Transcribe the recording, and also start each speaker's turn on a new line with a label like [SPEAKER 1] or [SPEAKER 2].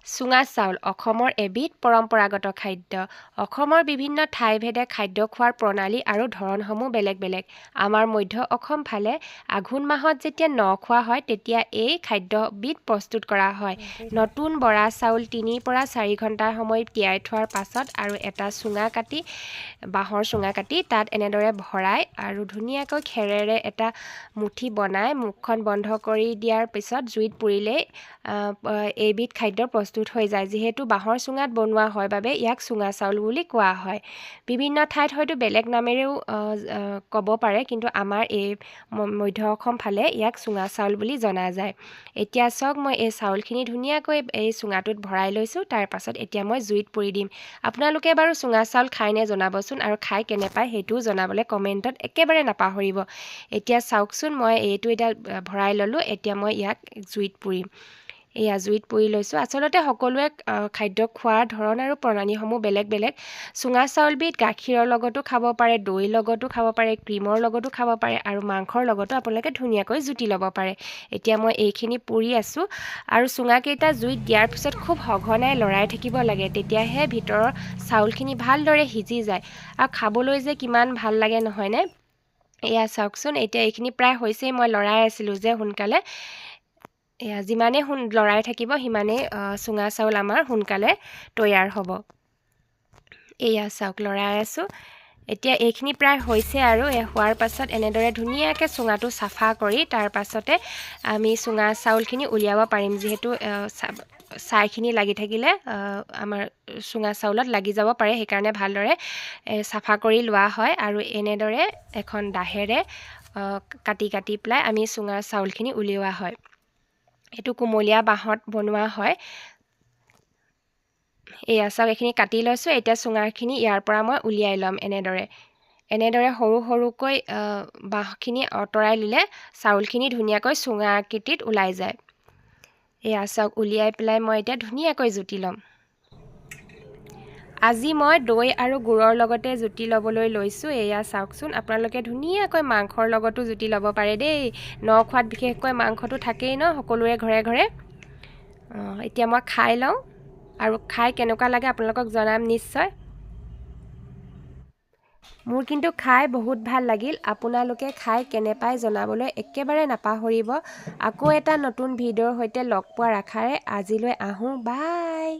[SPEAKER 1] চুঙা চাউল অসমৰ এবিধ পৰম্পৰাগত খাদ্য। অসমৰ বিভিন্ন ঠাইভেদে খাদ্য খোৱাৰ প্ৰণালী আৰু ধৰণসমূহ বেলেগ বেলেগ। আমাৰ মধ্য অসম ফালে আঘোণ মাহত যেতিয়া ন খোৱা হয় তেতিয়া এই খাদ্যবিধ প্ৰস্তুত কৰা হয়। নতুন বৰা চাউল ৩ৰ পৰা ৪ ঘণ্টাৰ সময় তিয়াই থোৱাৰ পাছত আৰু এটা চুঙা কাটি বাঁহৰ চুঙা কাটি তাত এনেদৰে ভৰাই আৰু ধুনীয়াকৈ খেৰেৰে এটা মুঠি বনাই মুখখন বন্ধ কৰি দিয়াৰ পিছত জুইত পুৰিলেই এইবিধ খাদ্য প্ৰস্তুত হৈ যায়। যিহেতু বাঁহৰ চুঙাত বনোৱা হয় বাবে ইয়াক চুঙা চাউল বুলি কোৱা হয়। বিভিন্ন ঠাইত হয়তো বেলেগ নামেৰেও ক'ব পাৰে, কিন্তু আমাৰ এই মধ্য অসম ফালে ইয়াক চুঙা চাউল বুলি জনা যায়। এতিয়া চাওক, মই এই চাউলখিনি ধুনীয়াকৈ এই চুঙাটোত ভৰাই লৈছোঁ। তাৰ পাছত এতিয়া মই জুইত পুৰি দিম। আপোনালোকে বাৰু চুঙা চাউল খায়নে জনাবচোন, আৰু খাই কেনে পায় সেইটোও জনাবলৈ কমেণ্টত একেবাৰে নাপাহৰিব। এতিয়া চাওকচোন, মই এইটো এতিয়া ভৰাই ল'লোঁ। এতিয়া মই ইয়াক জুইত পুৰিম। এয়া জুইত পুৰি লৈছোঁ। আচলতে সকলোৱে খাদ্য খোৱাৰ ধৰণ আৰু প্ৰণালীসমূহ বেলেগ বেলেগ। চুঙা চাউলবিধ গাখীৰৰ লগতো খাব পাৰে, দৈৰ লগতো খাব পাৰে, ক্ৰীমৰ লগতো খাব পাৰে আৰু মাংসৰ লগতো আপোনালোকে ধুনীয়াকৈ জুতি ল'ব পাৰে। এতিয়া মই এইখিনি পুৰি আছোঁ আৰু চুঙাকেইটা জুইত দিয়াৰ পিছত খুব সঘনাই লৰাই থাকিব লাগে, তেতিয়াহে ভিতৰৰ চাউলখিনি ভালদৰে সিজি যায় আৰু খাবলৈ যে কিমান ভাল লাগে নহয়নে? এয়া চাওকচোন, এতিয়া এইখিনি প্ৰায় হৈছেই। মই লৰাই আছিলোঁ যে সোনকালে। এয়া যিমানেই লৰাই থাকিব সিমানেই চুঙা চাউল আমাৰ সোনকালে তৈয়াৰ হ'ব। এয়া চাওক, লৰাই আছোঁ। এতিয়া এইখিনি প্ৰায় হৈছে আৰু হোৱাৰ পাছত এনেদৰে ধুনীয়াকৈ চুঙাটো চাফা কৰি তাৰ পাছতে আমি চুঙা চাউলখিনি উলিয়াব পাৰিম। যিহেতু ছাইখিনি লাগি থাকিলে আমাৰ চুঙা চাউলত লাগি যাব পাৰে, সেইকাৰণে ভালদৰে চাফা কৰি লোৱা হয় আৰু এনেদৰে এখন দাহেৰে কাটি কাটি পেলাই আমি চুঙা চাউলখিনি উলিওৱা হয়। এইটো কুমলীয়া বাঁহত বনোৱা হয়। এয়া চাওক, এইখিনি কাটি লৈছোঁ। এতিয়া চুঙাখিনি ইয়াৰ পৰা মই উলিয়াই ল'ম। এনেদৰে সৰু সৰুকৈ বাঁহখিনি আঁতৰাই দিলে চাউলখিনি ধুনীয়াকৈ চুঙা আকৃতিত ওলাই যায়। এয়া চাওক, উলিয়াই পেলাই মই এতিয়া ধুনীয়াকৈ জুতি ল'ম। আজি মই দৈ আৰু গুড়ৰ লগতে জুতি ল'বলৈ লৈছোঁ। এয়া চাওকচোন, আপোনালোকে ধুনীয়াকৈ মাংসৰ লগতো জুতি ল'ব পাৰে দেই। ন খোৱাত বিশেষকৈ মাংসটো থাকেই ন সকলোৰে ঘৰে ঘৰে। এতিয়া মই খাই লওঁ আৰু খাই কেনেকুৱা লাগে আপোনালোকক জনাম নিশ্চয়। মোৰ কিন্তু খাই বহুত ভাল লাগিল। আপোনালোকে খাই কেনে পায় জনাবলৈ একেবাৰে নাপাহৰিব। আকৌ এটা নতুন ভিডিঅ'ৰ সৈতে লগ পোৱাৰ আশাৰে আজিলৈ আহোঁ। বাই।